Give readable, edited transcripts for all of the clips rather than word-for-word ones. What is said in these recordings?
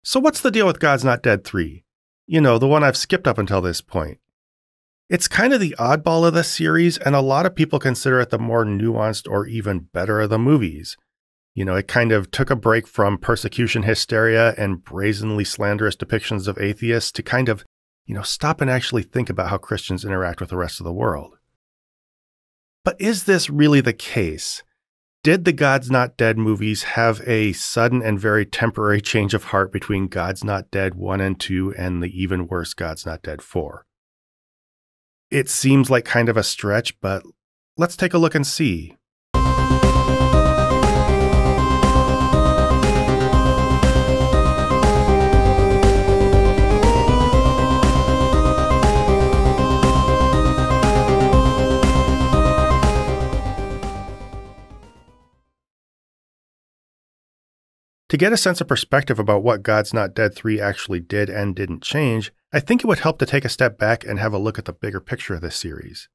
So what's the deal with God's Not Dead 3? You know, the one I've skipped up until this point. It's kind of the oddball of this series, and a lot of people consider it the more nuanced or even better of the movies. You know, it kind of took a break from persecution hysteria and brazenly slanderous depictions of atheists to kind of, stop and actually think about how Christians interact with the rest of the world. But is this really the case? Did the God's Not Dead movies have a sudden and very temporary change of heart between God's Not Dead 1 and 2 and the even worse God's Not Dead 4? It seems like kind of a stretch, but let's take a look and see. To get a sense of perspective about what God's Not Dead 3 actually did and didn't change, I think it would help to take a step back and have a look at the bigger picture of this series.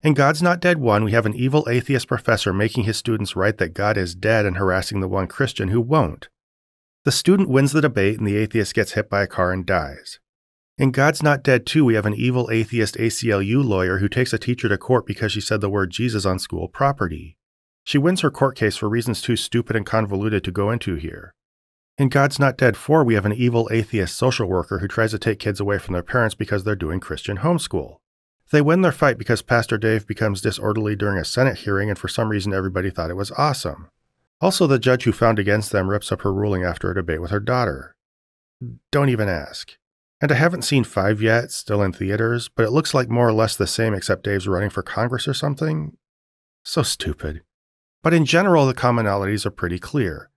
In God's Not Dead 1, we have an evil atheist professor making his students write that God is dead and harassing the one Christian who won't. The student wins the debate and the atheist gets hit by a car and dies. In God's Not Dead 2, we have an evil atheist ACLU lawyer who takes a teacher to court because she said the word Jesus on school property. She wins her court case for reasons too stupid and convoluted to go into here. In God's Not Dead 4, we have an evil atheist social worker who tries to take kids away from their parents because they're doing Christian homeschool. They win their fight because Pastor Dave becomes disorderly during a Senate hearing, and for some reason everybody thought it was awesome. Also, the judge who found against them rips up her ruling after a debate with her daughter. Don't even ask. And I haven't seen 5 yet, it's still in theaters, but it looks like more or less the same except Dave's running for Congress or something. So stupid. But in general, the commonalities are pretty clear.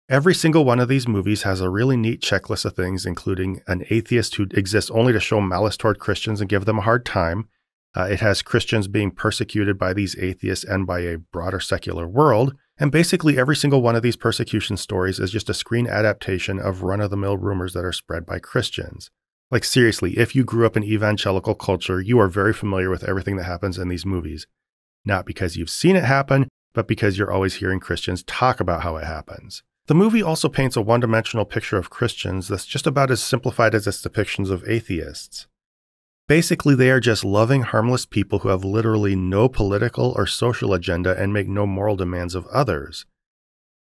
Every single one of these movies has a really neat checklist of things, including an atheist who exists only to show malice toward Christians and give them a hard time. It has Christians being persecuted by these atheists and by a broader secular world. And basically every single one of these persecution stories is just a screen adaptation of run-of-the-mill rumors that are spread by Christians. Like seriously, if you grew up in evangelical culture, you are very familiar with everything that happens in these movies. Not because you've seen it happen, but because you're always hearing Christians talk about how it happens. The movie also paints a one-dimensional picture of Christians that's just about as simplified as its depictions of atheists. Basically, they are just loving, harmless people who have literally no political or social agenda and make no moral demands of others.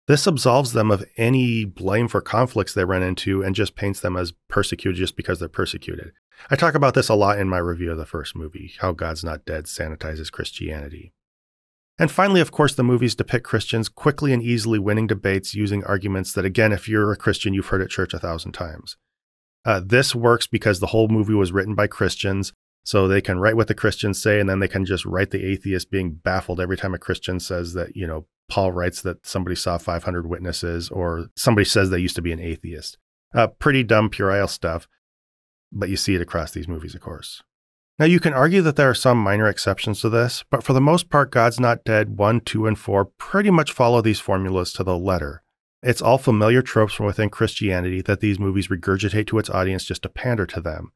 This absolves them of any blame for conflicts they run into and just paints them as persecuted just because they're persecuted. I talk about this a lot in my review of the first movie, How God's Not Dead Sanitizes Christianity. And finally, of course, the movies depict Christians quickly and easily winning debates using arguments that, again, if you're a Christian, you've heard at church 1,000 times. This works because the whole movie was written by Christians, so they can write what the Christians say, and then they can just write the atheist being baffled every time a Christian says that, Paul writes that somebody saw 500 witnesses, or somebody says they used to be an atheist. Pretty dumb, puerile stuff, but you see it across these movies, of course. Now, you can argue that there are some minor exceptions to this, but for the most part, God's Not Dead 1, 2, and 4 pretty much follow these formulas to the letter. It's all familiar tropes from within Christianity that these movies regurgitate to its audience just to pander to them.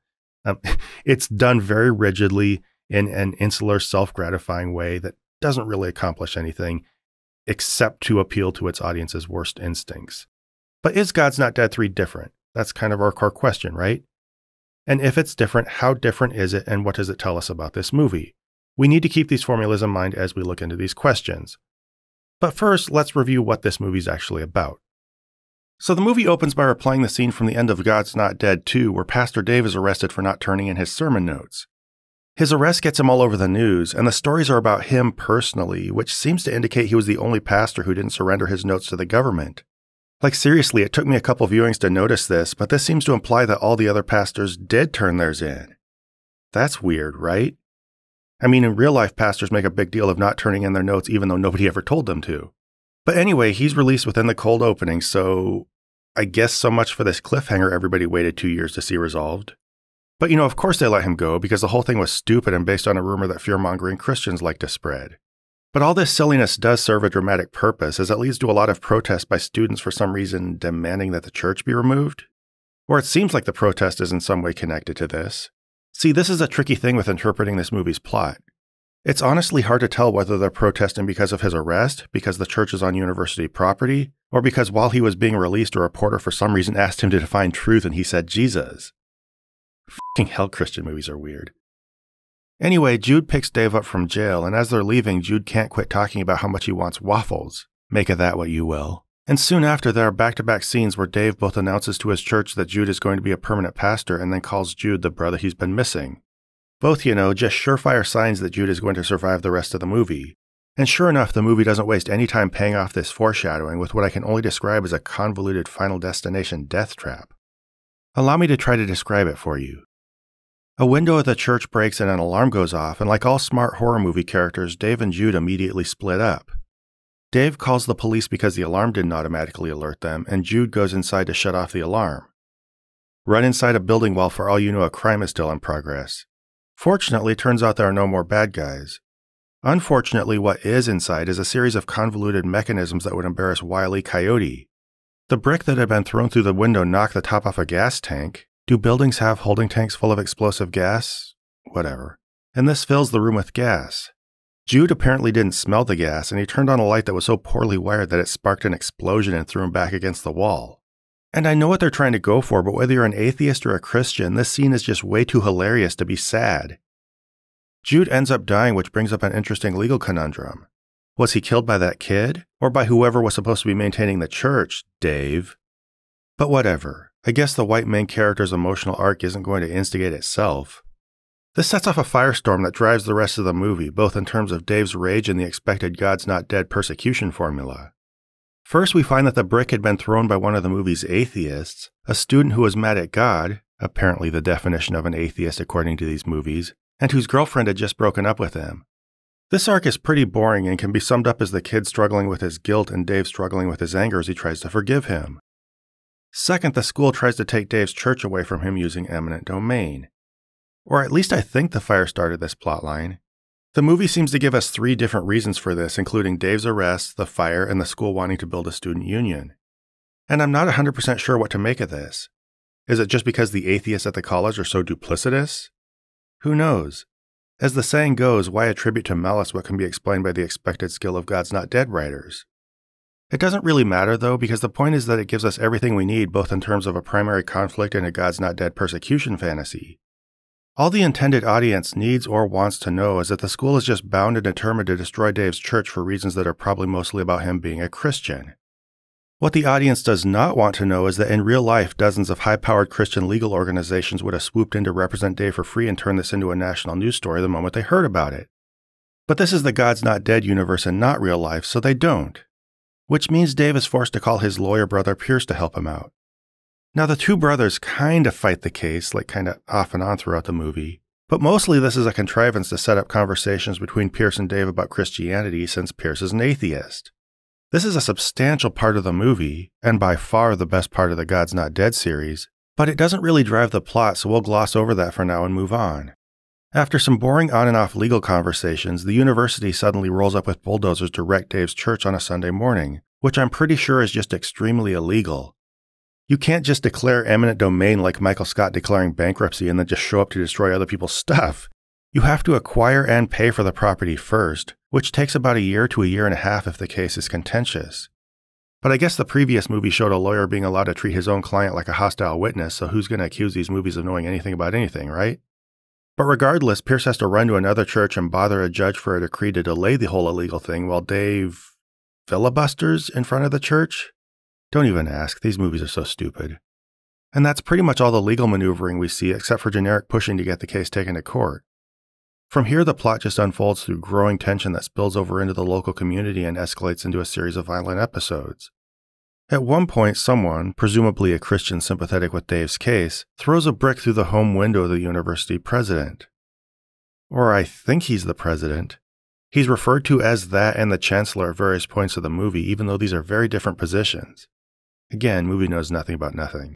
It's done very rigidly in an insular, self-gratifying way that doesn't really accomplish anything except to appeal to its audience's worst instincts. But is God's Not Dead 3 different? That's kind of our core question, right? And if it's different, how different is it, and what does it tell us about this movie? We need to keep these formulas in mind as we look into these questions. But first, let's review what this movie is actually about. So the movie opens by replaying the scene from the end of God's Not Dead 2, where Pastor Dave is arrested for not turning in his sermon notes. His arrest gets him all over the news, and the stories are about him personally, which seems to indicate he was the only pastor who didn't surrender his notes to the government. Like seriously, it took me a couple viewings to notice this, but this seems to imply that all the other pastors did turn theirs in. That's weird, right? I mean, in real life, pastors make a big deal of not turning in their notes even though nobody ever told them to. But anyway, he's released within the cold opening, so I guess so much for this cliffhanger everybody waited 2 years to see resolved. But of course they let him go because the whole thing was stupid and based on a rumor that fear-mongering Christians like to spread. But all this silliness does serve a dramatic purpose, as it leads to a lot of protest by students for some reason demanding that the church be removed. Or it seems like the protest is in some way connected to this. See, this is a tricky thing with interpreting this movie's plot. It's honestly hard to tell whether they're protesting because of his arrest, because the church is on university property, Or because while he was being released, a reporter for some reason asked him to define truth and he said Jesus. Fucking hell, Christian movies are weird. Anyway, Jude picks Dave up from jail, and as they're leaving, Jude can't quit talking about how much he wants waffles. Make of that what you will. And soon after, there are back-to-back scenes where Dave both announces to his church that Jude is going to be a permanent pastor and then calls Jude the brother he's been missing. Both, just surefire signs that Jude is going to survive the rest of the movie. And sure enough, the movie doesn't waste any time paying off this foreshadowing with what I can only describe as a convoluted Final Destination death trap. Allow me to try to describe it for you. A window at the church breaks and an alarm goes off, and like all smart horror movie characters, Dave and Jude immediately split up. Dave calls the police because the alarm didn't automatically alert them, and Jude goes inside to shut off the alarm. Run inside a building while for all you know a crime is still in progress. Fortunately, it turns out there are no more bad guys. Unfortunately, what is inside is a series of convoluted mechanisms that would embarrass Wile E. Coyote. The brick that had been thrown through the window knocked the top off a gas tank. Do buildings have holding tanks full of explosive gas? Whatever. And this fills the room with gas. Jude apparently didn't smell the gas, and he turned on a light that was so poorly wired that it sparked an explosion and threw him back against the wall. And I know what they're trying to go for, but whether you're an atheist or a Christian, this scene is just way too hilarious to be sad. Jude ends up dying, which brings up an interesting legal conundrum. Was he killed by that kid? Or by whoever was supposed to be maintaining the church, Dave? But whatever. I guess the white main character's emotional arc isn't going to instigate itself. This sets off a firestorm that drives the rest of the movie, both in terms of Dave's rage and the expected God's not dead persecution formula. First, we find that the brick had been thrown by one of the movie's atheists, a student who was mad at God, apparently the definition of an atheist according to these movies, and whose girlfriend had just broken up with him. This arc is pretty boring and can be summed up as the kid struggling with his guilt and Dave struggling with his anger as he tries to forgive him. Second, the school tries to take Dave's church away from him using eminent domain. Or at least I think the fire started this plotline. The movie seems to give us 3 different reasons for this, including Dave's arrest, the fire, and the school wanting to build a student union. And I'm not 100% sure what to make of this. Is it just because the atheists at the college are so duplicitous? Who knows? As the saying goes, why attribute to malice what can be explained by the expected skill of God's not dead writers? It doesn't really matter though, because the point is that it gives us everything we need both in terms of a primary conflict and a God's not dead persecution fantasy. All the intended audience needs or wants to know is that the school is just bound and determined to destroy Dave's church for reasons that are probably mostly about him being a Christian. What the audience does not want to know is that in real life, dozens of high-powered Christian legal organizations would have swooped in to represent Dave for free and turned this into a national news story the moment they heard about it. But this is the God's not dead universe and not real life, so they don't. Which means Dave is forced to call his lawyer brother Pierce to help him out. Now the 2 brothers kind of fight the case, like kind of off and on throughout the movie, but mostly this is a contrivance to set up conversations between Pierce and Dave about Christianity since Pierce is an atheist. This is a substantial part of the movie, and by far the best part of the God's Not Dead series, but it doesn't really drive the plot, so we'll gloss over that for now and move on. After some boring on and off legal conversations, the university suddenly rolls up with bulldozers to wreck Dave's church on a Sunday morning, which I'm pretty sure is just extremely illegal. You can't just declare eminent domain like Michael Scott declaring bankruptcy and then just show up to destroy other people's stuff. You have to acquire and pay for the property first, which takes about a year to a year and a half if the case is contentious. But I guess the previous movie showed a lawyer being allowed to treat his own client like a hostile witness, so who's going to accuse these movies of knowing anything about anything, right? But regardless, Pierce has to run to another church and bother a judge for a decree to delay the whole illegal thing while Dave filibusters in front of the church? Don't even ask, these movies are so stupid. And that's pretty much all the legal maneuvering we see except for generic pushing to get the case taken to court. From here, the plot just unfolds through growing tension that spills over into the local community and escalates into a series of violent episodes. At one point, someone, presumably a Christian sympathetic with Dave's case, throws a brick through the home window of the university president. Or I think he's the president. He's referred to as that and the chancellor at various points of the movie, even though these are very different positions. Again, movie knows nothing about nothing.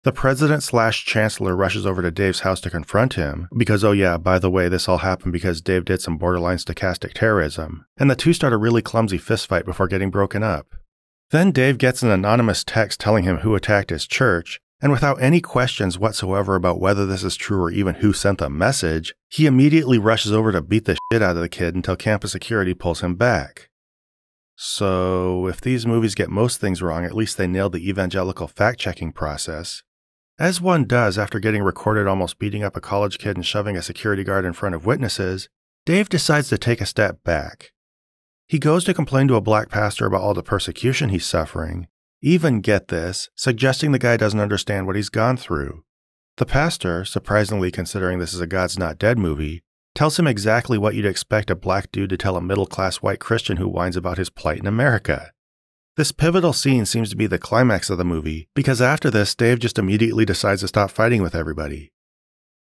The president/chancellor rushes over to Dave's house to confront him, because oh yeah, by the way, this all happened because Dave did some borderline stochastic terrorism, and the two start a really clumsy fistfight before getting broken up. Then Dave gets an anonymous text telling him who attacked his church, and without any questions whatsoever about whether this is true or even who sent the message, he immediately rushes over to beat the shit out of the kid until campus security pulls him back. So if these movies get most things wrong, at least they nailed the evangelical fact-checking process. As one does after getting recorded almost beating up a college kid and shoving a security guard in front of witnesses, Dave decides to take a step back. He goes to complain to a black pastor about all the persecution he's suffering, even, get this, suggesting the guy doesn't understand what he's gone through. The pastor, surprisingly considering this is a God's Not Dead movie, tells him exactly what you'd expect a black dude to tell a middle-class white Christian who whines about his plight in America. This pivotal scene seems to be the climax of the movie, because after this, Dave just immediately decides to stop fighting with everybody.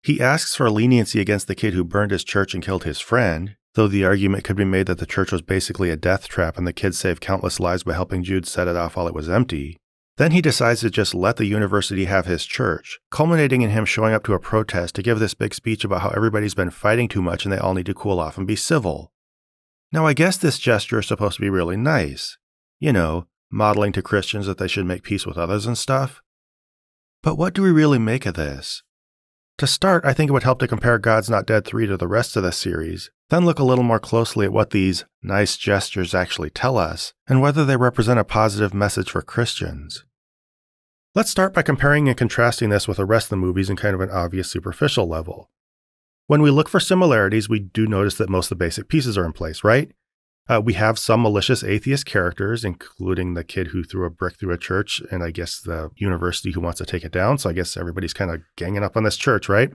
He asks for leniency against the kid who burned his church and killed his friend, though the argument could be made that the church was basically a death trap and the kid saved countless lives by helping Jude set it off while it was empty. Then he decides to just let the university have his church, culminating in him showing up to a protest to give this big speech about how everybody's been fighting too much and they all need to cool off and be civil. Now, I guess this gesture is supposed to be really nice. You know, modeling to Christians that they should make peace with others and stuff. But what do we really make of this? To start, I think it would help to compare God's Not Dead 3 to the rest of the series, then look a little more closely at what these nice gestures actually tell us, and whether they represent a positive message for Christians. Let's start by comparing and contrasting this with the rest of the movies in kind of an obvious superficial level. When we look for similarities, we do notice that most of the basic pieces are in place, right? We have some malicious atheist characters, including the kid who threw a brick through a church, and I guess the university who wants to take it down, so I guess everybody's kind of ganging up on this church, right?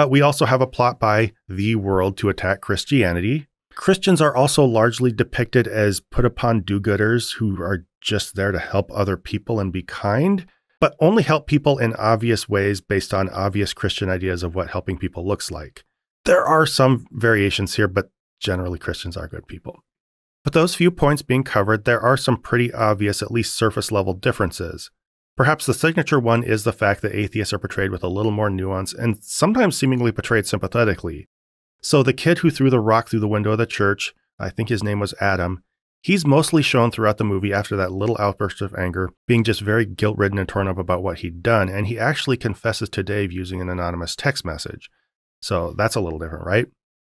We also have a plot by the world to attack Christianity. Christians are also largely depicted as put-upon do-gooders who are just there to help other people and be kind, but only help people in obvious ways based on obvious Christian ideas of what helping people looks like. There are some variations here, but generally Christians are good people. With those few points being covered, there are some pretty obvious, at least surface-level differences. Perhaps the signature one is the fact that atheists are portrayed with a little more nuance and sometimes seemingly portrayed sympathetically. So the kid who threw the rock through the window of the church, I think his name was Adam, he's mostly shown throughout the movie after that little outburst of anger, being just very guilt-ridden and torn up about what he'd done, and he actually confesses to Dave using an anonymous text message. So that's a little different, right?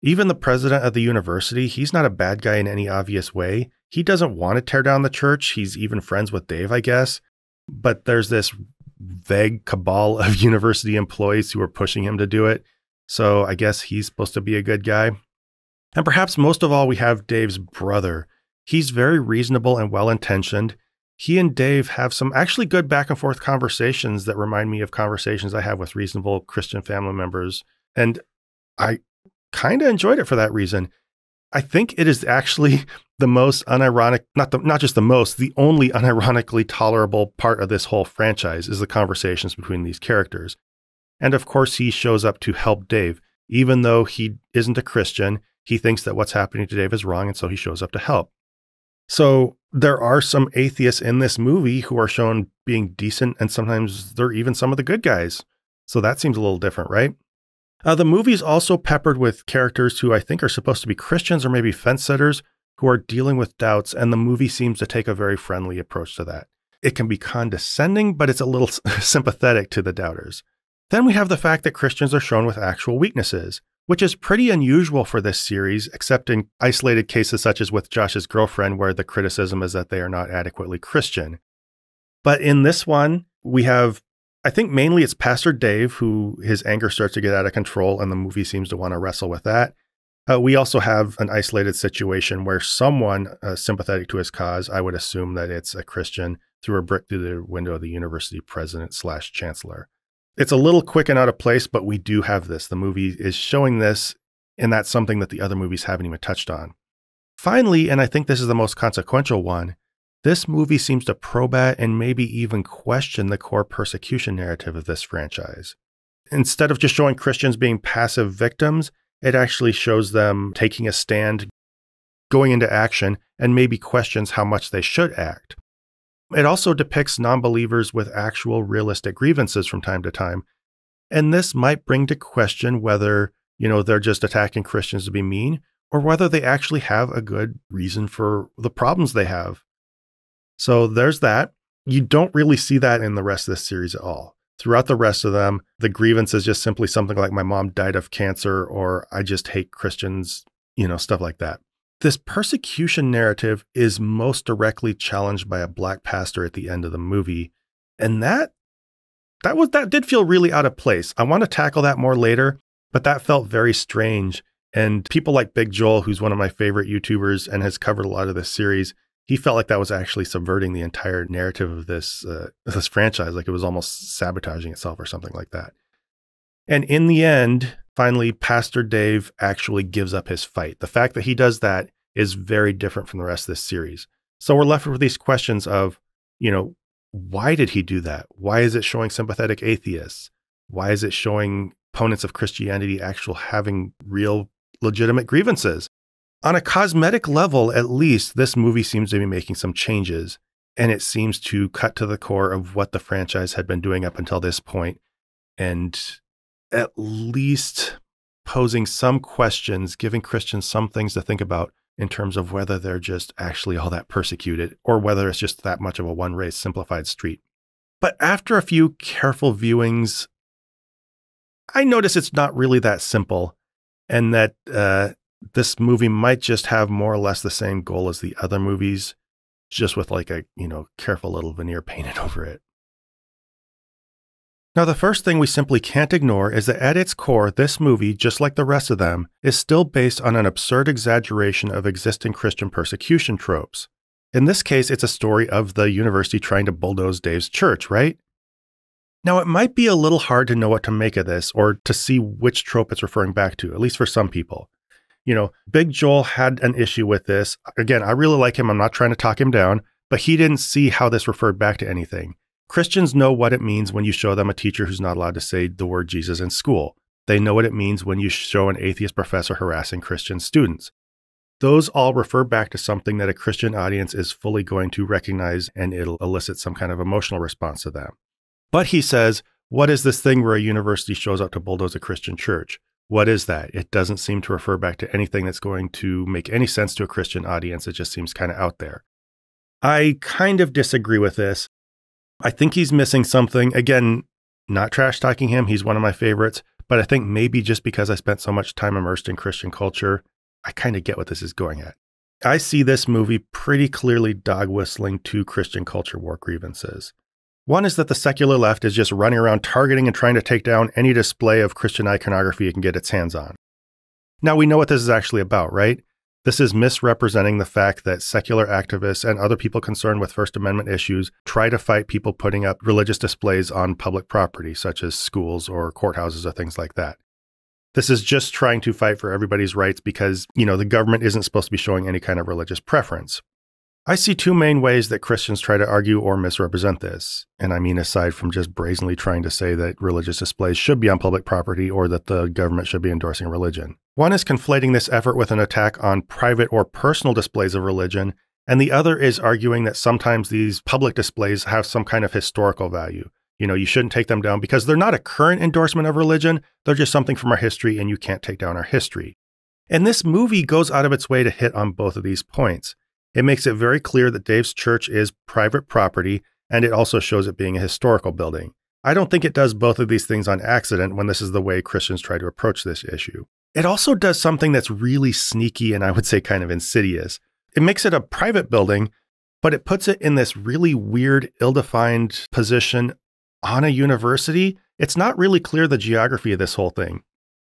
Even the president of the university, he's not a bad guy in any obvious way. He doesn't want to tear down the church. He's even friends with Dave, I guess. But there's this vague cabal of university employees who are pushing him to do it. So I guess he's supposed to be a good guy. And perhaps most of all, we have Dave's brother. He's very reasonable and well-intentioned. He and Dave have some actually good back and forth conversations that remind me of conversations I have with reasonable Christian family members. And I kind of enjoyed it for that reason. I think it is actually the most unironic, not just the most, the only unironically tolerable part of this whole franchise is the conversations between these characters. And of course, he shows up to help Dave. Even though he isn't a Christian, he thinks that what's happening to Dave is wrong, and so he shows up to help. So there are some atheists in this movie who are shown being decent, and sometimes they're even some of the good guys. So that seems a little different, right? The movie's also peppered with characters who I think are supposed to be Christians or maybe fence-sitters who are dealing with doubts, and the movie seems to take a very friendly approach to that. It can be condescending, but it's a little sympathetic to the doubters. Then we have the fact that Christians are shown with actual weaknesses, which is pretty unusual for this series, except in isolated cases such as with Josh's girlfriend, where the criticism is that they are not adequately Christian. But in this one, we have, I think mainly it's Pastor Dave, who his anger starts to get out of control, and the movie seems to want to wrestle with that. We also have an isolated situation where someone sympathetic to his cause, I would assume that it's a Christian, threw a brick through the window of the university president/chancellor. It's a little quick and out of place, but we do have this. The movie is showing this, and that's something that the other movies haven't even touched on. Finally, and I think this is the most consequential one, this movie seems to probe at and maybe even question the core persecution narrative of this franchise. Instead of just showing Christians being passive victims, it actually shows them taking a stand, going into action, and maybe questions how much they should act. It also depicts non-believers with actual realistic grievances from time to time. And this might bring to question whether, they're just attacking Christians to be mean, or whether they actually have a good reason for the problems they have. So there's that. You don't really see that in the rest of this series at all. Throughout the rest of them, the grievance is just simply something like my mom died of cancer, or I just hate Christians, stuff like that. This persecution narrative is most directly challenged by a black pastor at the end of the movie. And that did feel really out of place. I want to tackle that more later, but that felt very strange. And people like Big Joel, who's one of my favorite YouTubers and has covered a lot of this series, he felt like that was actually subverting the entire narrative of this franchise, like it was almost sabotaging itself or something like that. And in the end, finally, Pastor Dave actually gives up his fight. The fact that he does that is very different from the rest of this series. So we're left with these questions of, why did he do that? Why is it showing sympathetic atheists? Why is it showing opponents of Christianity actually having real legitimate grievances? On a cosmetic level, at least, this movie seems to be making some changes, and it seems to cut to the core of what the franchise had been doing up until this point, and at least posing some questions, giving Christians some things to think about in terms of whether they're just actually all that persecuted or whether it's just that much of a one-race simplified street. But after a few careful viewings, I notice it's not really that simple, and that this movie might just have more or less the same goal as the other movies, just with like a, careful little veneer painted over it. Now, the first thing we simply can't ignore is that at its core, this movie, just like the rest of them, is still based on an absurd exaggeration of existing Christian persecution tropes. In this case, it's a story of the university trying to bulldoze Dave's church, right? Now, it might be a little hard to know what to make of this or to see which trope it's referring back to, at least for some people. Big Joel had an issue with this. Again, I really like him. I'm not trying to talk him down, but he didn't see how this referred back to anything. Christians know what it means when you show them a teacher who's not allowed to say the word Jesus in school. They know what it means when you show an atheist professor harassing Christian students. Those all refer back to something that a Christian audience is fully going to recognize, and it'll elicit some kind of emotional response to them. But he says, what is this thing where a university shows up to bulldoze a Christian church? What is that? It doesn't seem to refer back to anything that's going to make any sense to a Christian audience. It just seems kind of out there. I kind of disagree with this. I think he's missing something. Again, not trash talking him. He's one of my favorites. But I think maybe just because I spent so much time immersed in Christian culture, I kind of get what this is going at. I see this movie pretty clearly dog whistling two Christian culture war grievances. One is that the secular left is just running around targeting and trying to take down any display of Christian iconography it can get its hands on. Now, we know what this is actually about, right? This is misrepresenting the fact that secular activists and other people concerned with First Amendment issues try to fight people putting up religious displays on public property, such as schools or courthouses or things like that. This is just trying to fight for everybody's rights because, the government isn't supposed to be showing any kind of religious preference. I see two main ways that Christians try to argue or misrepresent this. And I mean, aside from just brazenly trying to say that religious displays should be on public property or that the government should be endorsing religion. One is conflating this effort with an attack on private or personal displays of religion, and the other is arguing that sometimes these public displays have some kind of historical value. You shouldn't take them down because they're not a current endorsement of religion, they're just something from our history and you can't take down our history. And this movie goes out of its way to hit on both of these points. It makes it very clear that Dave's church is private property, and it also shows it being a historical building. I don't think it does both of these things on accident when this is the way Christians try to approach this issue. It also does something that's really sneaky and I would say kind of insidious. It makes it a private building, but it puts it in this really weird, ill-defined position on a university. It's not really clear the geography of this whole thing.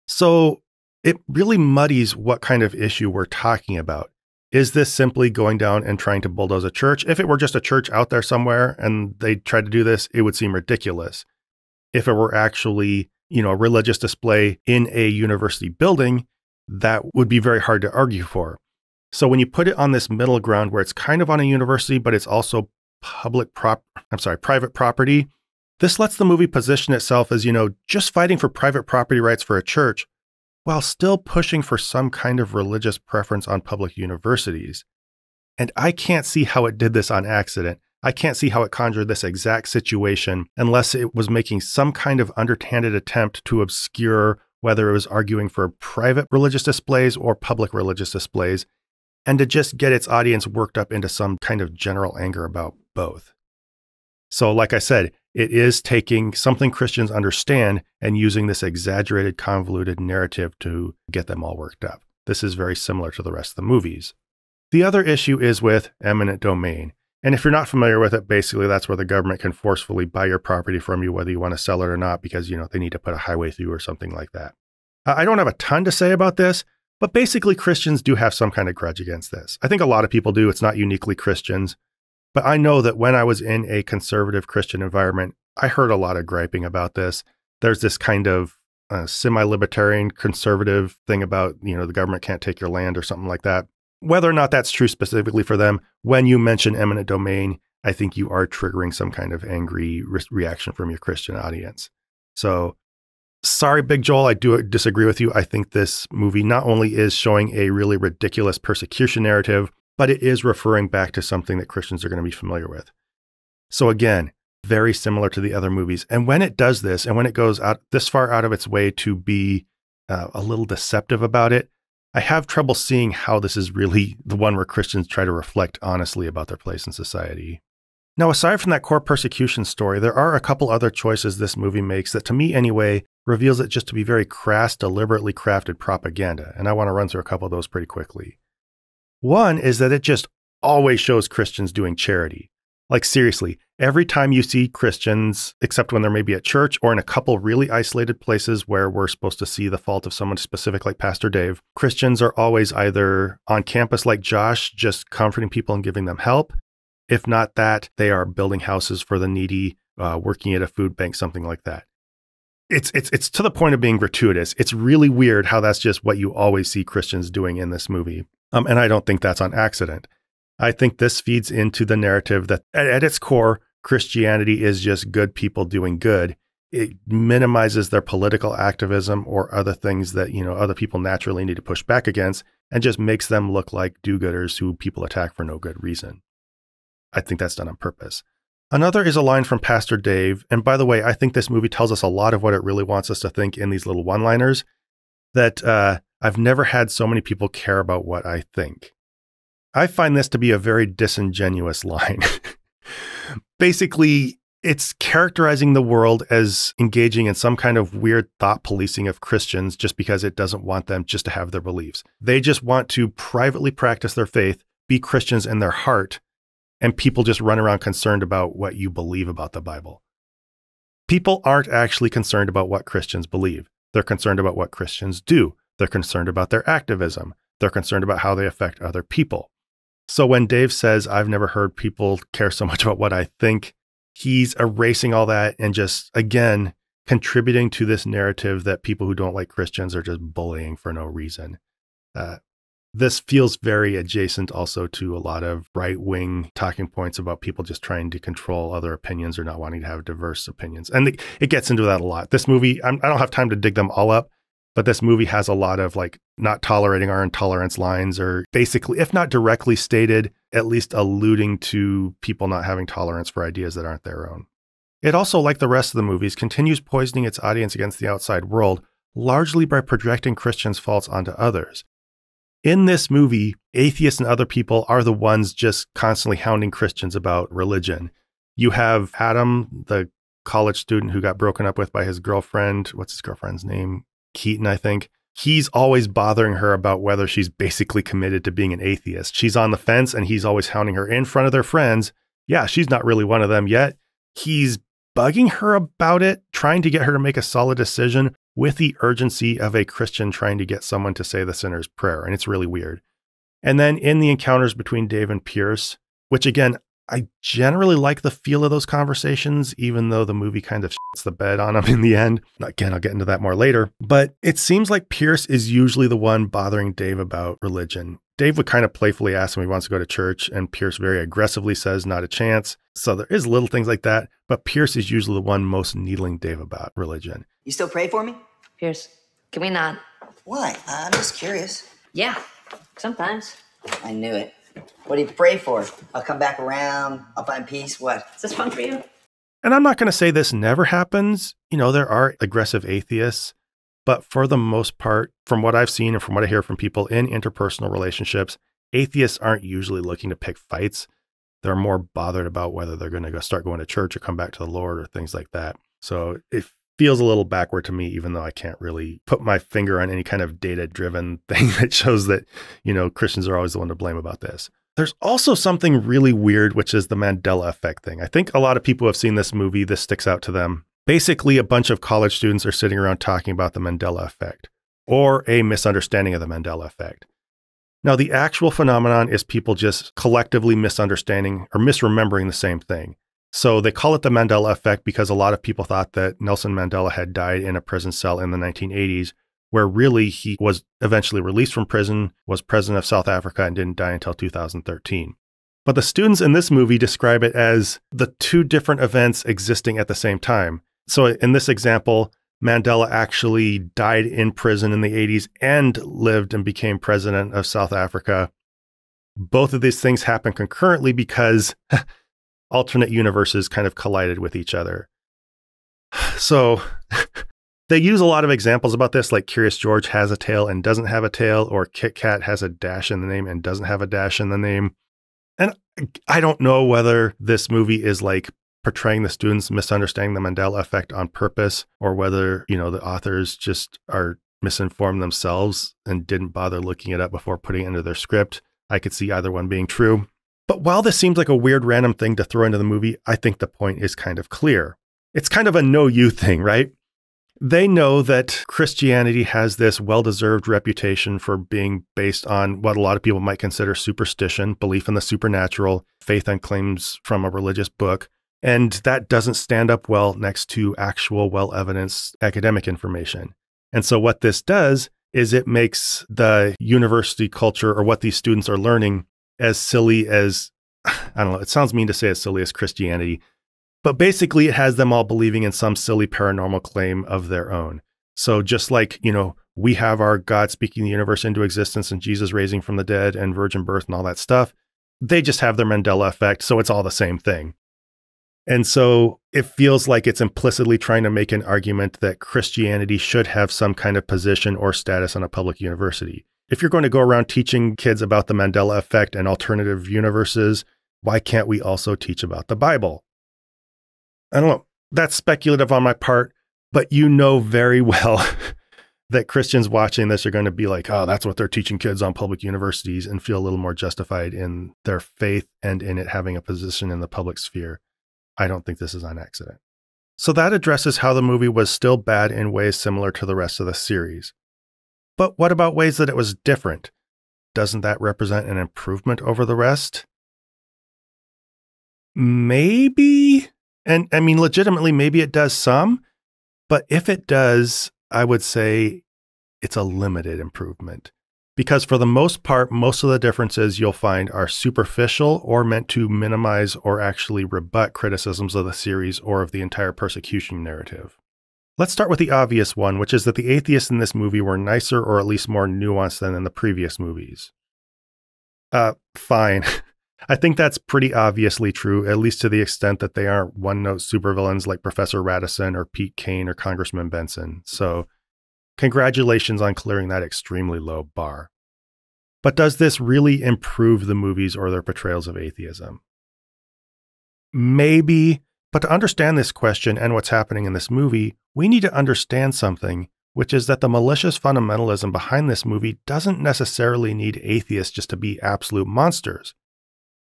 So it really muddies what kind of issue we're talking about. Is this simply going down and trying to bulldoze a church? If it were just a church out there somewhere and they tried to do this, it would seem ridiculous. If it were actually, a religious display in a university building, that would be very hard to argue for. So when you put it on this middle ground where it's kind of on a university, but it's also private property, this lets the movie position itself as, just fighting for private property rights for a church, while still pushing for some kind of religious preference on public universities. And I can't see how it did this on accident. I can't see how it conjured this exact situation unless it was making some kind of underhanded attempt to obscure whether it was arguing for private religious displays or public religious displays, and to just get its audience worked up into some kind of general anger about both. So like I said, it is taking something Christians understand and using this exaggerated, convoluted narrative to get them all worked up. This is very similar to the rest of the movies. The other issue is with eminent domain. And if you're not familiar with it, basically that's where the government can forcefully buy your property from you, whether you want to sell it or not, because, they need to put a highway through or something like that. I don't have a ton to say about this, but basically Christians do have some kind of grudge against this. I think a lot of people do. It's not uniquely Christians. But I know that when I was in a conservative Christian environment, I heard a lot of griping about this. There's this kind of semi-libertarian conservative thing about, the government can't take your land or something like that. Whether or not that's true specifically for them, when you mention eminent domain, I think you are triggering some kind of angry reaction from your Christian audience. So, sorry, Big Joel, I do disagree with you. I think this movie not only is showing a really ridiculous persecution narrative, but it is referring back to something that Christians are going to be familiar with. So again, very similar to the other movies. And when it does this, and when it goes out this far out of its way to be a little deceptive about it, I have trouble seeing how this is really the one where Christians try to reflect honestly about their place in society. Now, aside from that core persecution story, there are a couple other choices this movie makes that, to me anyway, reveals it just to be very crass, deliberately crafted propaganda. And I want to run through a couple of those pretty quickly. One is that it just always shows Christians doing charity. Like seriously, every time you see Christians, except when they're maybe at church or in a couple really isolated places where we're supposed to see the fault of someone specific like Pastor Dave, Christians are always either on campus like Josh, just comforting people and giving them help. If not that, they are building houses for the needy, working at a food bank, something like that. It's to the point of being gratuitous. It's really weird how that's just what you always see Christians doing in this movie. And I don't think that's on accident. I think this feeds into the narrative that at its core, Christianity is just good people doing good. It minimizes their political activism or other things that, other people naturally need to push back against and just makes them look like do-gooders who people attack for no good reason. I think that's done on purpose. Another is a line from Pastor Dave. And by the way, I think this movie tells us a lot of what it really wants us to think in these little one-liners, that I've never had so many people care about what I think. I find this to be a very disingenuous line. Basically, it's characterizing the world as engaging in some kind of weird thought policing of Christians just because it doesn't want them just to have their beliefs. They just want to privately practice their faith, be Christians in their heart, and people just run around concerned about what you believe about the Bible. People aren't actually concerned about what Christians believe. They're concerned about what Christians do. They're concerned about their activism. They're concerned about how they affect other people. So when Dave says, I've never heard people care so much about what I think, he's erasing all that and just, again, contributing to this narrative that people who don't like Christians are just bullying for no reason. This feels very adjacent also to a lot of right-wing talking points about people just trying to control other opinions or not wanting to have diverse opinions. And it gets into that a lot. This movie, I don't have time to dig them all up, but this movie has a lot of not tolerating our intolerance lines, or basically, if not directly stated, at least alluding to people not having tolerance for ideas that aren't their own. It also, like the rest of the movies, continues poisoning its audience against the outside world, largely by projecting Christians' faults onto others. In this movie, atheists and other people are the ones just constantly hounding Christians about religion. You have Adam, the college student who got broken up with by his girlfriend. What's his girlfriend's name? Keaton, I think. He's always bothering her about whether she's basically committed to being an atheist. She's on the fence and he's always hounding her in front of their friends. Yeah, she's not really one of them yet. He's bugging her about it, trying to get her to make a solid decision with the urgency of a Christian trying to get someone to say the sinner's prayer. And it's really weird. And then in the encounters between Dave and Pierce, which again, I generally like the feel of those conversations, even though the movie kind of shits the bed on them in the end. Again, I'll get into that more later. But it seems like Pierce is usually the one bothering Dave about religion. Dave would kind of playfully ask him if he wants to go to church, and Pierce very aggressively says, not a chance. So there is little things like that, but Pierce is usually the one most needling Dave about religion. You still pray for me? Pierce, can we not? Why? I'm just curious. Yeah, sometimes. I knew it. What do you pray for? I'll come back around. I'll find peace. What? Is this fun for you? And I'm not going to say this never happens. There are aggressive atheists, but for the most part, from what I've seen and from what I hear from people in interpersonal relationships, atheists aren't usually looking to pick fights. They're more bothered about whether they're going to start going to church or come back to the Lord or things like that. So if feels a little backward to me, even though I can't really put my finger on any kind of data-driven thing that shows that, Christians are always the one to blame about this. There's also something really weird, which is the Mandela effect thing. I think a lot of people have seen this movie. This sticks out to them. Basically, a bunch of college students are sitting around talking about the Mandela effect, or a misunderstanding of the Mandela effect. Now, the actual phenomenon is people just collectively misunderstanding or misremembering the same thing. So they call it the Mandela effect because a lot of people thought that Nelson Mandela had died in a prison cell in the 1980s, where really he was eventually released from prison, was president of South Africa, and didn't die until 2013. But the students in this movie describe it as the two different events existing at the same time. So in this example, Mandela actually died in prison in the 80s and lived and became president of South Africa. Both of these things happen concurrently because alternate universes kind of collided with each other. So they use a lot of examples about this, like Curious George has a tail and doesn't have a tail, or Kit Kat has a dash in the name and doesn't have a dash in the name. And I don't know whether this movie is like portraying the students misunderstanding the Mandela effect on purpose, or whether, the authors just are misinformed themselves and didn't bother looking it up before putting it into their script. I could see either one being true. But while this seems like a weird random thing to throw into the movie, I think the point is kind of clear. It's kind of a know you thing, right? They know that Christianity has this well-deserved reputation for being based on what a lot of people might consider superstition, belief in the supernatural, faith and claims from a religious book, and that doesn't stand up well next to actual well-evidenced academic information. And so what this does is it makes the university culture, or what these students are learning, as silly as, I don't know, it sounds mean to say as silly as Christianity, but basically it has them all believing in some silly paranormal claim of their own. So just like, we have our God speaking the universe into existence and Jesus raising from the dead and virgin birth and all that stuff, they just have their Mandela effect. So it's all the same thing. And so it feels like it's implicitly trying to make an argument that Christianity should have some kind of position or status on a public university. If you're going to go around teaching kids about the Mandela effect and alternative universes, why can't we also teach about the Bible? I don't know. That's speculative on my part, but you know very well that Christians watching this are going to be like, oh, that's what they're teaching kids on public universities, and feel a little more justified in their faith and in it having a position in the public sphere. I don't think this is on accident. So that addresses how the movie was still bad in ways similar to the rest of the series. But what about ways that it was different? Doesn't that represent an improvement over the rest? Maybe. And I mean, legitimately, maybe it does some. But if it does, I would say it's a limited improvement. Because for the most part, most of the differences you'll find are superficial or meant to minimize or actually rebut criticisms of the series or of the entire persecution narrative. Let's start with the obvious one, which is that the atheists in this movie were nicer or at least more nuanced than in the previous movies. Fine. I think that's pretty obviously true, at least to the extent that they aren't one-note supervillains like Professor Radisson or Pete Kane or Congressman Benson. So congratulations on clearing that extremely low bar. But does this really improve the movies or their portrayals of atheism? Maybe, but to understand this question and what's happening in this movie, we need to understand something, which is that the malicious fundamentalism behind this movie doesn't necessarily need atheists just to be absolute monsters.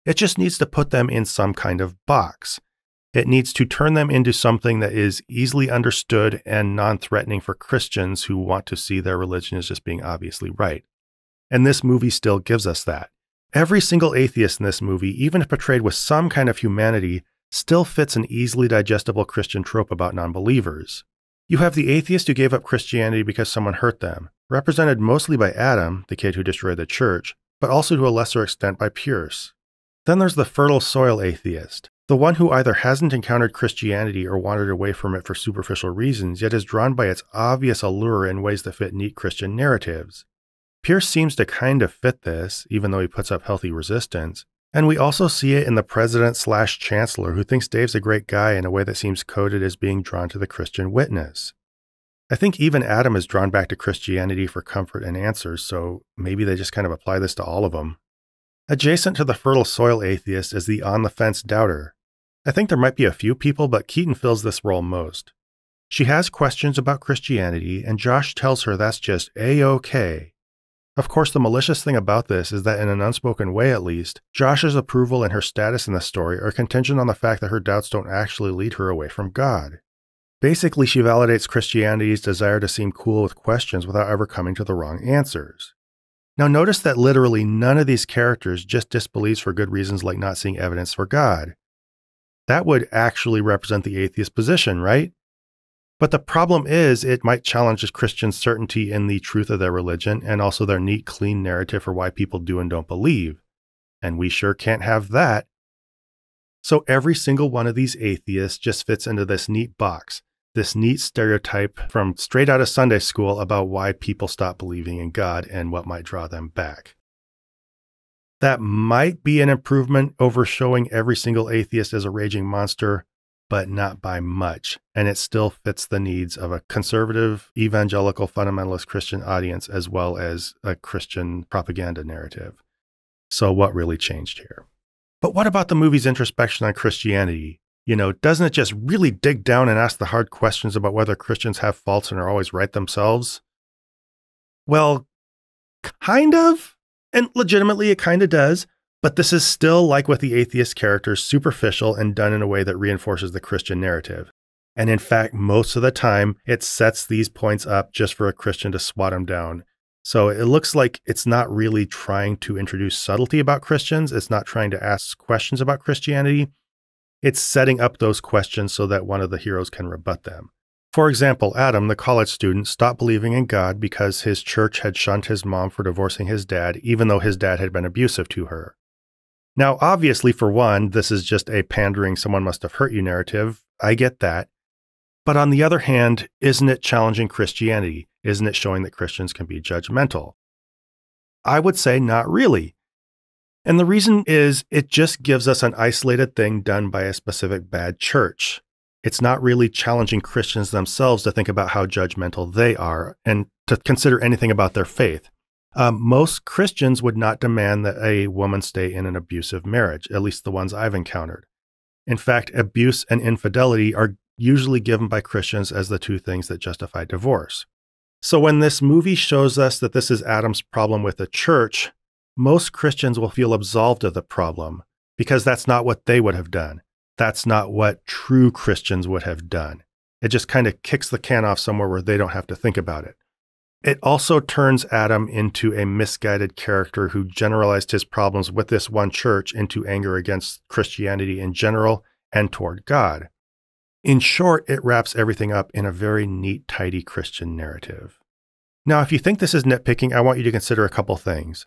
It just needs to put them in some kind of box. It needs to turn them into something that is easily understood and non-threatening for Christians who want to see their religion as just being obviously right. And this movie still gives us that. Every single atheist in this movie, even if portrayed with some kind of humanity, still fits an easily digestible Christian trope about non-believers. You have the atheist who gave up Christianity because someone hurt them, represented mostly by Adam, the kid who destroyed the church, but also to a lesser extent by Pierce. Then there's the fertile soil atheist, the one who either hasn't encountered Christianity or wandered away from it for superficial reasons, yet is drawn by its obvious allure in ways that fit neat Christian narratives. Pierce seems to kind of fit this, even though he puts up healthy resistance. And we also see it in the president/chancellor who thinks Dave's a great guy in a way that seems coded as being drawn to the Christian witness. I think even Adam is drawn back to Christianity for comfort and answers, so maybe they just kind of apply this to all of them. Adjacent to the fertile soil atheist is the on-the-fence doubter. I think there might be a few people, but Keaton fills this role most. She has questions about Christianity, and Josh tells her that's just A-OK. Of course, the malicious thing about this is that in an unspoken way at least, Josh's approval and her status in the story are contingent on the fact that her doubts don't actually lead her away from God. Basically, she validates Christianity's desire to seem cool with questions without ever coming to the wrong answers. Now notice that literally none of these characters just disbelieves for good reasons like not seeing evidence for God. That would actually represent the atheist position, right? But the problem is it might challenge Christians' certainty in the truth of their religion and also their neat, clean narrative for why people do and don't believe. And we sure can't have that. So every single one of these atheists just fits into this neat box, this neat stereotype from straight out of Sunday school about why people stop believing in God and what might draw them back. That might be an improvement over showing every single atheist as a raging monster, but not by much, and it still fits the needs of a conservative, evangelical, fundamentalist Christian audience as well as a Christian propaganda narrative. So what really changed here? But what about the movie's introspection on Christianity? Doesn't it just really dig down and ask the hard questions about whether Christians have faults and are always right themselves? Well, kind of, and legitimately it kind of does. But this is still, like with the atheist characters, superficial and done in a way that reinforces the Christian narrative. And in fact, most of the time, it sets these points up just for a Christian to swat them down. So it looks like it's not really trying to introduce subtlety about Christians. It's not trying to ask questions about Christianity. It's setting up those questions so that one of the heroes can rebut them. For example, Adam, the college student, stopped believing in God because his church had shunned his mom for divorcing his dad, even though his dad had been abusive to her. Now, obviously, for one, this is just a pandering someone must have hurt you narrative. I get that. But on the other hand, isn't it challenging Christianity? Isn't it showing that Christians can be judgmental? I would say not really. And the reason is it just gives us an isolated thing done by a specific bad church. It's not really challenging Christians themselves to think about how judgmental they are and to consider anything about their faith. Most Christians would not demand that a woman stay in an abusive marriage, at least the ones I've encountered. In fact, abuse and infidelity are usually given by Christians as the two things that justify divorce. So when this movie shows us that this is Adam's problem with the church, most Christians will feel absolved of the problem because that's not what they would have done. That's not what true Christians would have done. It just kind of kicks the can off somewhere where they don't have to think about it. It also turns Adam into a misguided character who generalized his problems with this one church into anger against Christianity in general and toward God. In short, it wraps everything up in a very neat, tidy Christian narrative. Now, if you think this is nitpicking, I want you to consider a couple things.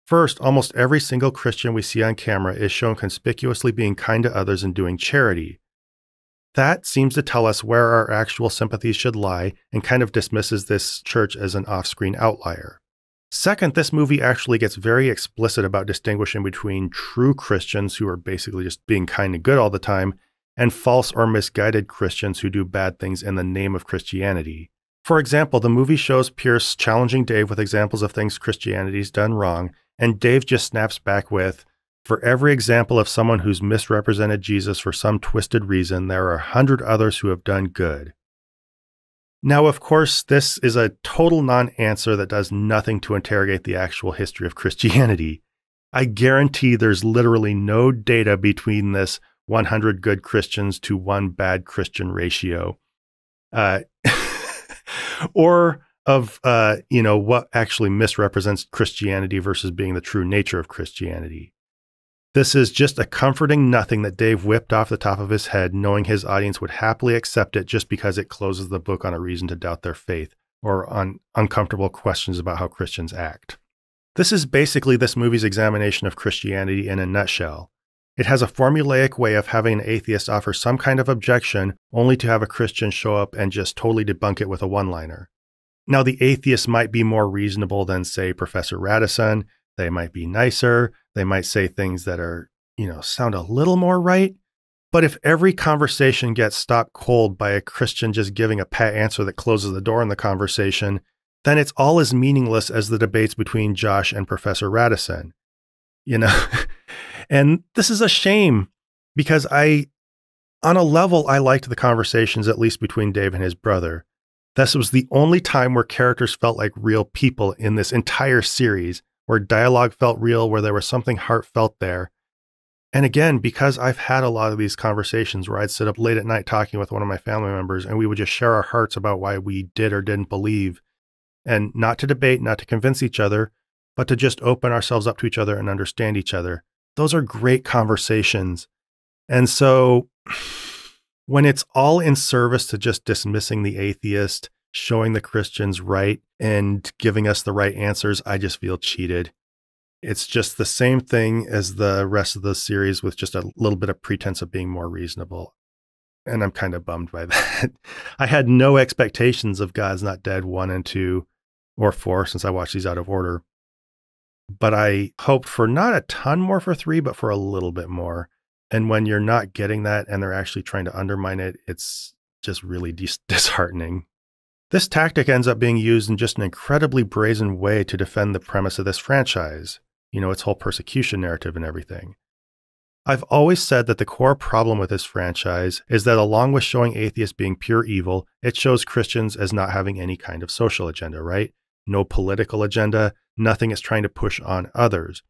First, almost every single Christian we see on camera is shown conspicuously being kind to others and doing charity. That seems to tell us where our actual sympathies should lie and kind of dismisses this church as an off-screen outlier. Second, this movie actually gets very explicit about distinguishing between true Christians who are basically just being kind and good all the time and false or misguided Christians who do bad things in the name of Christianity. For example, the movie shows Pierce challenging Dave with examples of things Christianity's done wrong, and Dave just snaps back with, "For every example of someone who's misrepresented Jesus for some twisted reason, there are 100 others who have done good." Now, of course, this is a total non-answer that does nothing to interrogate the actual history of Christianity. I guarantee there's literally no data between this 100 good Christians to 1 bad Christian ratio. Or of, what actually misrepresents Christianity versus being the true nature of Christianity. This is just a comforting nothing that Dave whipped off the top of his head, knowing his audience would happily accept it just because it closes the book on a reason to doubt their faith or on uncomfortable questions about how Christians act. This is basically this movie's examination of Christianity in a nutshell. It has a formulaic way of having an atheist offer some kind of objection only to have a Christian show up and just totally debunk it with a one-liner. Now, the atheist might be more reasonable than, say, Professor Radisson. They might be nicer. They might say things that are, sound a little more right. But if every conversation gets stopped cold by a Christian just giving a pat answer that closes the door on the conversation, then it's all as meaningless as the debates between Josh and Professor Radisson. And this is a shame because I On a level, I liked the conversations, at least between Dave and his brother. This was the only time where characters felt like real people in this entire series, where dialogue felt real, where there was something heartfelt there. And again, because I've had a lot of these conversations where I'd sit up late at night talking with one of my family members, and we would just share our hearts about why we did or didn't believe, and not to debate, not to convince each other, but to just open ourselves up to each other and understand each other. Those are great conversations. And so when it's all in service to just dismissing the atheist, showing the Christians right, and giving us the right answers, I just feel cheated. It's just the same thing as the rest of the series with just a little bit of pretense of being more reasonable. And I'm kind of bummed by that. I had no expectations of God's Not Dead 1 and 2 or 4 since I watched these out of order. But I hoped for not a ton more for 3, but for a little bit more. And when you're not getting that and they're actually trying to undermine it, it's just really disheartening. This tactic ends up being used in just an incredibly brazen way to defend the premise of this franchise. You know, its whole persecution narrative and everything. I've always said that the core problem with this franchise is that along with showing atheists being pure evil, it shows Christians as not having any kind of social agenda, right? No political agenda, nothing is trying to push on others.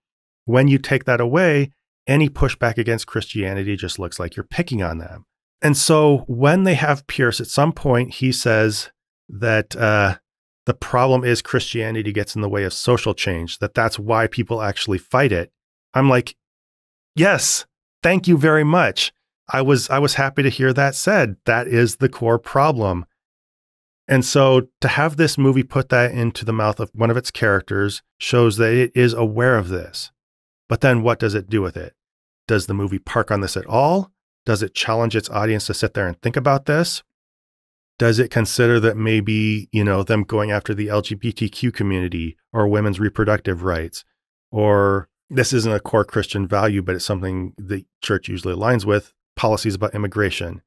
When you take that away, any pushback against Christianity just looks like you're picking on them. And so when they have Pierce, at some point he says that the problem is Christianity gets in the way of social change, that's why people actually fight it. I'm like, yes, thank you very much. I was happy to hear that said. That is the core problem. And so to have this movie put that into the mouth of one of its characters shows that it is aware of this. But then what does it do with it? Does the movie park on this at all? Does it challenge its audience to sit there and think about this? Does it consider that maybe, them going after the LGBTQ community or women's reproductive rights, or this isn't a core Christian value, but it's something the church usually aligns with, policies about immigration?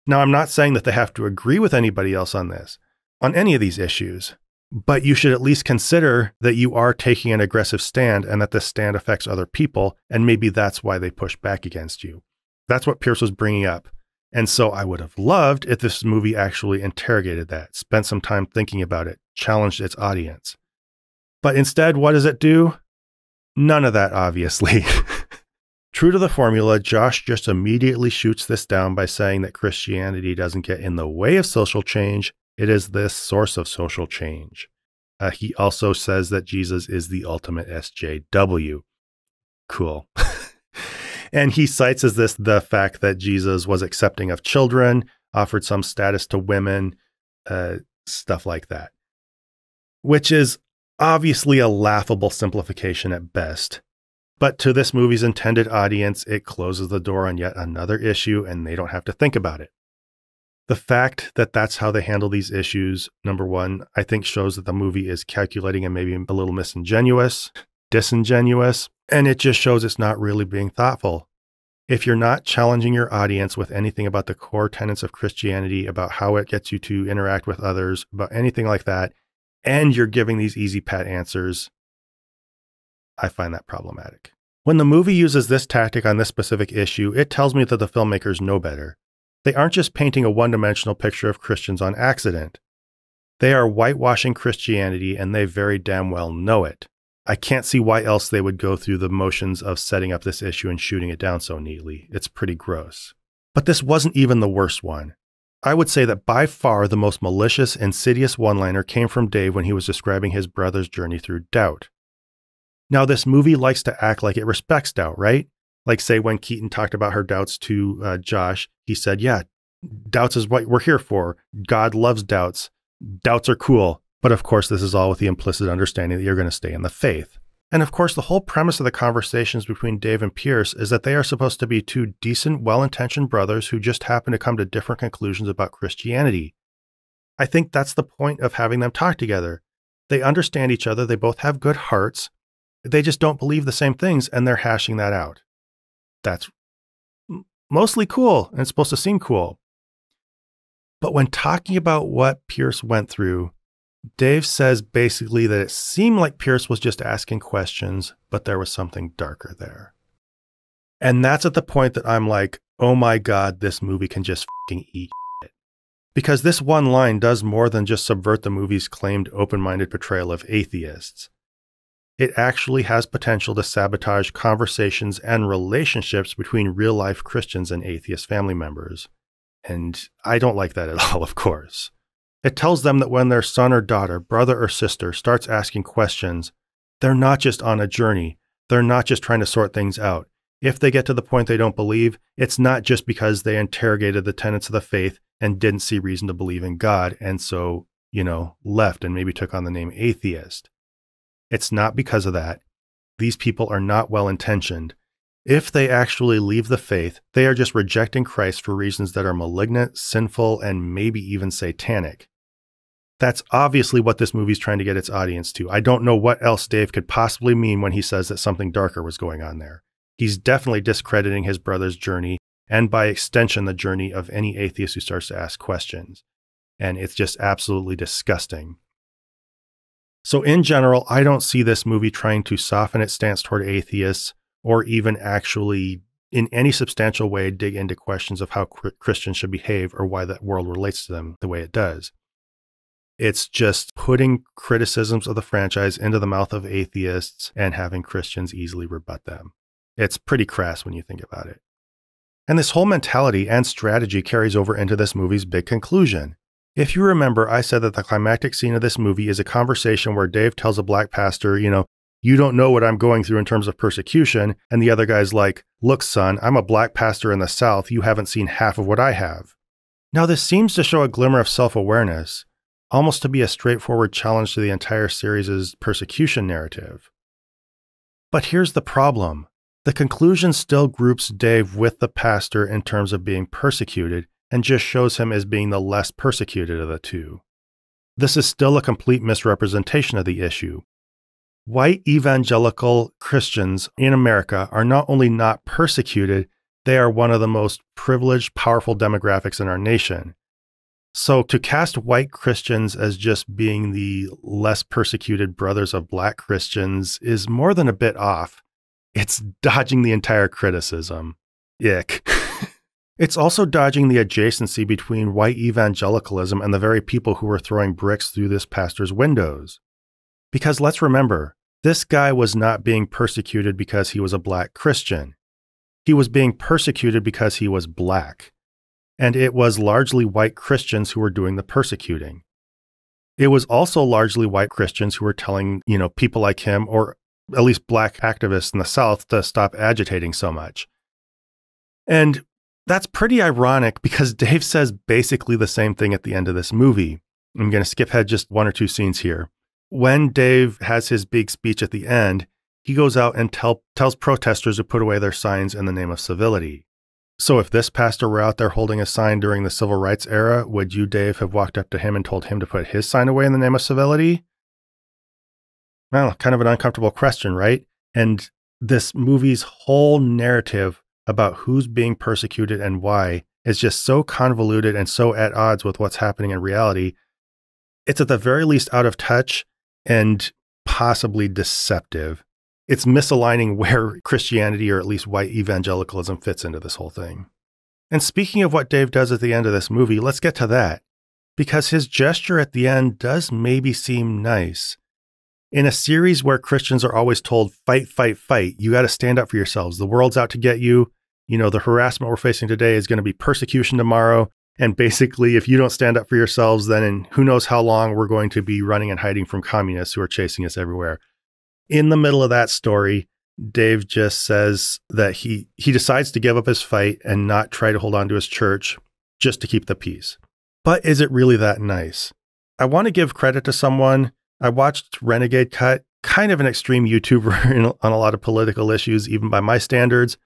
Now, I'm not saying that they have to agree with anybody else on this, on any of these issues, but you should at least consider that you are taking an aggressive stand and that this stand affects other people, and maybe that's why they push back against you. That's what Pierce was bringing up. And so I would have loved if this movie actually interrogated that, spent some time thinking about it, challenged its audience. But instead, what does it do? None of that, obviously. True to the formula, Josh just immediately shoots this down by saying that Christianity doesn't get in the way of social change. It is this source of social change. He also says that Jesus is the ultimate SJW. Cool. And he cites as this the fact that Jesus was accepting of children, offered some status to women, stuff like that. Which is obviously a laughable simplification at best. But to this movie's intended audience, it closes the door on yet another issue, and they don't have to think about it. The fact that that's how they handle these issues, number one, I think shows that the movie is calculating and maybe a little disingenuous, and it just shows it's not really being thoughtful. If you're not challenging your audience with anything about the core tenets of Christianity, about how it gets you to interact with others, about anything like that, and you're giving these easy pat answers, I find that problematic. When the movie uses this tactic on this specific issue, it tells me that the filmmakers know better. They aren't just painting a one-dimensional picture of Christians on accident. They are whitewashing Christianity, and they very damn well know it. I can't see why else they would go through the motions of setting up this issue and shooting it down so neatly. It's pretty gross. But this wasn't even the worst one. I would say that by far the most malicious, insidious one-liner came from Dave when he was describing his brother's journey through doubt. Now, this movie likes to act like it respects doubt, right? Like, say, when Keaton talked about her doubts to Josh, he said, yeah, doubts is what we're here for. God loves doubts. Doubts are cool. But of course, this is all with the implicit understanding that you're going to stay in the faith. And of course, the whole premise of the conversations between Dave and Pierce is that they are supposed to be two decent, well-intentioned brothers who just happen to come to different conclusions about Christianity. I think that's the point of having them talk together. They understand each other. They both have good hearts. They just don't believe the same things, and they're hashing that out. That's mostly cool, and it's supposed to seem cool. But when talking about what Pierce went through, Dave says basically that it seemed like Pierce was just asking questions, but there was something darker there. And that's at the point that I'm like, oh my God, this movie can just fucking eat shit. Because this one line does more than just subvert the movie's claimed open-minded portrayal of atheists. It actually has potential to sabotage conversations and relationships between real-life Christians and atheist family members. And I don't like that at all, of course. It tells them that when their son or daughter, brother or sister starts asking questions, they're not just on a journey. They're not just trying to sort things out. If they get to the point they don't believe, it's not just because they interrogated the tenets of the faith and didn't see reason to believe in God and so, left and maybe took on the name atheist. It's not because of that. These people are not well-intentioned. If they actually leave the faith, they are just rejecting Christ for reasons that are malignant, sinful, and maybe even satanic. That's obviously what this movie's trying to get its audience to. I don't know what else Dave could possibly mean when he says that something darker was going on there. He's definitely discrediting his brother's journey, and by extension, the journey of any atheist who starts to ask questions. And it's just absolutely disgusting. So in general, I don't see this movie trying to soften its stance toward atheists or even actually in any substantial way dig into questions of how Christians should behave or why that world relates to them the way it does. It's just putting criticisms of the franchise into the mouth of atheists and having Christians easily rebut them. It's pretty crass when you think about it. And this whole mentality and strategy carries over into this movie's big conclusion. If you remember, I said that the climactic scene of this movie is a conversation where Dave tells a black pastor, you don't know what I'm going through in terms of persecution. And the other guy's like, look, son, I'm a black pastor in the South. You haven't seen half of what I have. Now, this seems to show a glimmer of self-awareness, almost to be a straightforward challenge to the entire series' persecution narrative. But here's the problem. The conclusion still groups Dave with the pastor in terms of being persecuted and just shows him as being the less persecuted of the two. This is still a complete misrepresentation of the issue. White evangelical Christians in America are not only not persecuted, they are one of the most privileged, powerful demographics in our nation. So to cast white Christians as just being the less persecuted brothers of black Christians is more than a bit off. It's dodging the entire criticism. Ick. It's also dodging the adjacency between white evangelicalism and the very people who were throwing bricks through this pastor's windows. Because let's remember, this guy was not being persecuted because he was a black Christian. He was being persecuted because he was black. And it was largely white Christians who were doing the persecuting. It was also largely white Christians who were telling, people like him, or at least black activists in the South, to stop agitating so much. And that's pretty ironic because Dave says basically the same thing at the end of this movie. I'm going to skip ahead just one or two scenes here. When Dave has his big speech at the end, he goes out and tells protesters to put away their signs in the name of civility. So if this pastor were out there holding a sign during the civil rights era, would you, Dave, have walked up to him and told him to put his sign away in the name of civility? Well, kind of an uncomfortable question, right? And this movie's whole narrative about who's being persecuted and why is just so convoluted and so at odds with what's happening in reality. It's at the very least out of touch and possibly deceptive. It's misaligning where Christianity, or at least white evangelicalism, fits into this whole thing. And speaking of what Dave does at the end of this movie, let's get to that. Because his gesture at the end does maybe seem nice. In a series where Christians are always told, fight, fight, fight, you got to stand up for yourselves. The world's out to get you. The harassment we're facing today is going to be persecution tomorrow. And basically, if you don't stand up for yourselves, then in who knows how long we're going to be running and hiding from communists who are chasing us everywhere. In the middle of that story, Dave just says that he decides to give up his fight and not try to hold on to his church just to keep the peace. But is it really that nice? I want to give credit to someone. I watched Renegade Cut, kind of an extreme YouTuber on a lot of political issues, even by my standards.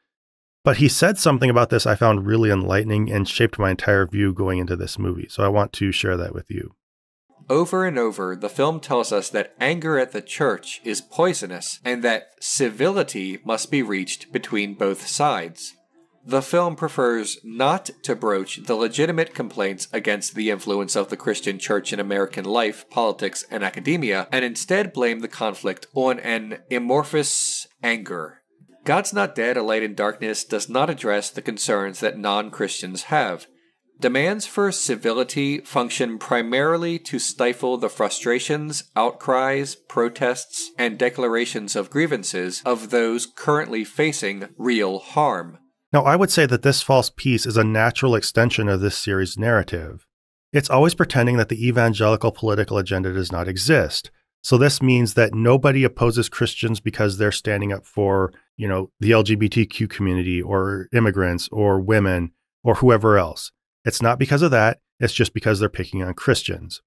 But he said something about this I found really enlightening and shaped my entire view going into this movie. So I want to share that with you. Over and over, the film tells us that anger at the church is poisonous and that civility must be reached between both sides. The film prefers not to broach the legitimate complaints against the influence of the Christian church in American life, politics, and academia, and instead blame the conflict on an amorphous anger. God's Not Dead, A Light in Darkness does not address the concerns that non-Christians have. Demands for civility function primarily to stifle the frustrations, outcries, protests, and declarations of grievances of those currently facing real harm. Now, I would say that this false peace is a natural extension of this series' narrative. It's always pretending that the evangelical political agenda does not exist. So this means that nobody opposes Christians because they're standing up for, the LGBTQ community or immigrants or women or whoever else. It's not because of that, it's just because they're picking on Christians.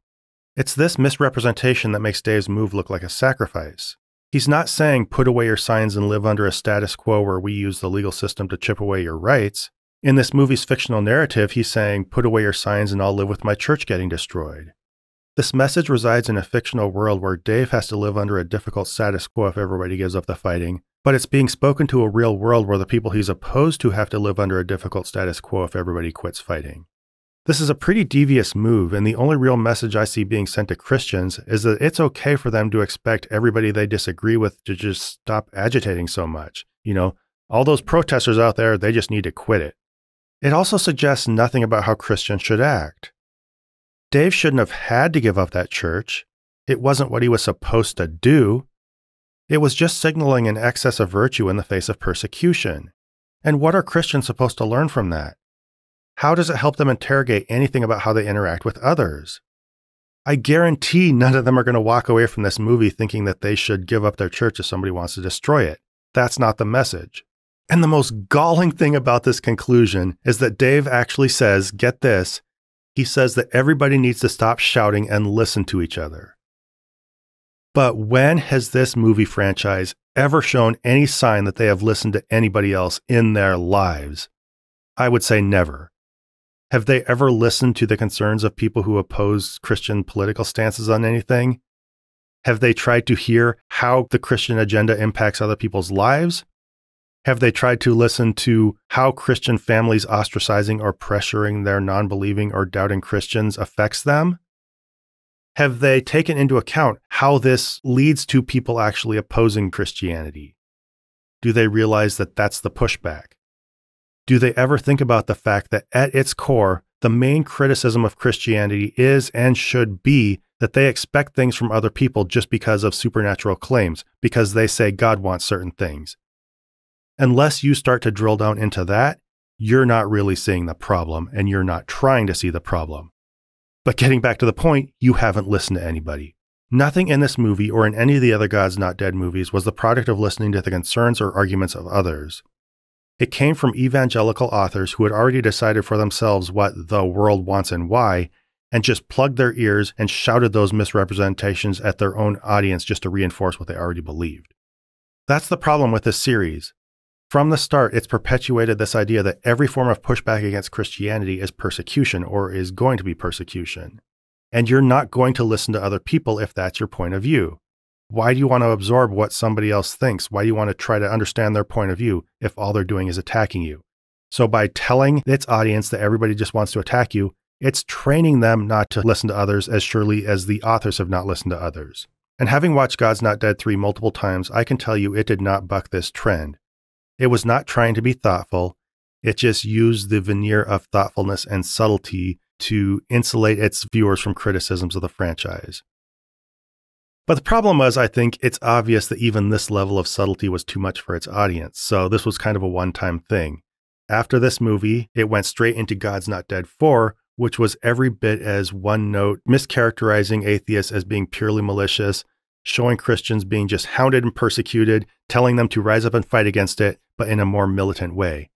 It's this misrepresentation that makes Dave's move look like a sacrifice. He's not saying put away your signs and live under a status quo where we use the legal system to chip away your rights. In this movie's fictional narrative, he's saying put away your signs and I'll live with my church getting destroyed. This message resides in a fictional world where Dave has to live under a difficult status quo if everybody gives up the fighting, but it's being spoken to a real world where the people he's opposed to have to live under a difficult status quo if everybody quits fighting. This is a pretty devious move, and the only real message I see being sent to Christians is that it's okay for them to expect everybody they disagree with to just stop agitating so much. All those protesters out there, they just need to quit it. It also suggests nothing about how Christians should act. Dave shouldn't have had to give up that church. It wasn't what he was supposed to do. It was just signaling an excess of virtue in the face of persecution. And what are Christians supposed to learn from that? How does it help them interrogate anything about how they interact with others? I guarantee none of them are going to walk away from this movie thinking that they should give up their church if somebody wants to destroy it. That's not the message. And the most galling thing about this conclusion is that Dave actually says, get this, he says that everybody needs to stop shouting and listen to each other. But when has this movie franchise ever shown any sign that they have listened to anybody else in their lives? I would say never. Have they ever listened to the concerns of people who oppose Christian political stances on anything? Have they tried to hear how the Christian agenda impacts other people's lives? Have they tried to listen to how Christian families ostracizing or pressuring their non-believing or doubting Christians affects them? Have they taken into account how this leads to people actually opposing Christianity? Do they realize that that's the pushback? Do they ever think about the fact that at its core, the main criticism of Christianity is and should be that they expect things from other people just because of supernatural claims, because they say God wants certain things? Unless you start to drill down into that, you're not really seeing the problem and you're not trying to see the problem. But getting back to the point, you haven't listened to anybody. Nothing in this movie or in any of the other God's Not Dead movies was the product of listening to the concerns or arguments of others. It came from evangelical authors who had already decided for themselves what the world wants and why, and just plugged their ears and shouted those misrepresentations at their own audience just to reinforce what they already believed. That's the problem with this series. From the start, it's perpetuated this idea that every form of pushback against Christianity is persecution or is going to be persecution. And you're not going to listen to other people if that's your point of view. Why do you want to absorb what somebody else thinks? Why do you want to try to understand their point of view if all they're doing is attacking you? So by telling its audience that everybody just wants to attack you, it's training them not to listen to others as surely as the authors have not listened to others. And having watched God's Not Dead 3 multiple times, I can tell you it did not buck this trend. It was not trying to be thoughtful. It just used the veneer of thoughtfulness and subtlety to insulate its viewers from criticisms of the franchise. But the problem was, I think it's obvious that even this level of subtlety was too much for its audience, so this was kind of a one-time thing. After this movie, it went straight into God's Not Dead 4, which was every bit as one-note, mischaracterizing atheists as being purely malicious, showing Christians being just hounded and persecuted, telling them to rise up and fight against it, but in a more militant way.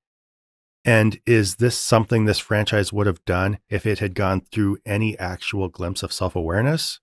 And is this something this franchise would have done if it had gone through any actual glimpse of self-awareness?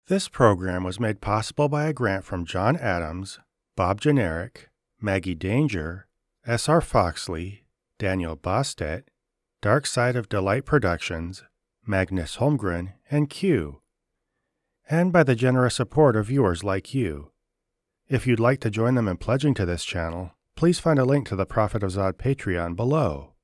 This program was made possible by a grant from John Adams, Bob Generic, Maggie Danger, S.R. Foxley, Daniel Bostet, Dark Side of Delight Productions, Magnus Holmgren, and Q, and by the generous support of viewers like you. If you'd like to join them in pledging to this channel, please find a link to the Prophet of Zod Patreon below.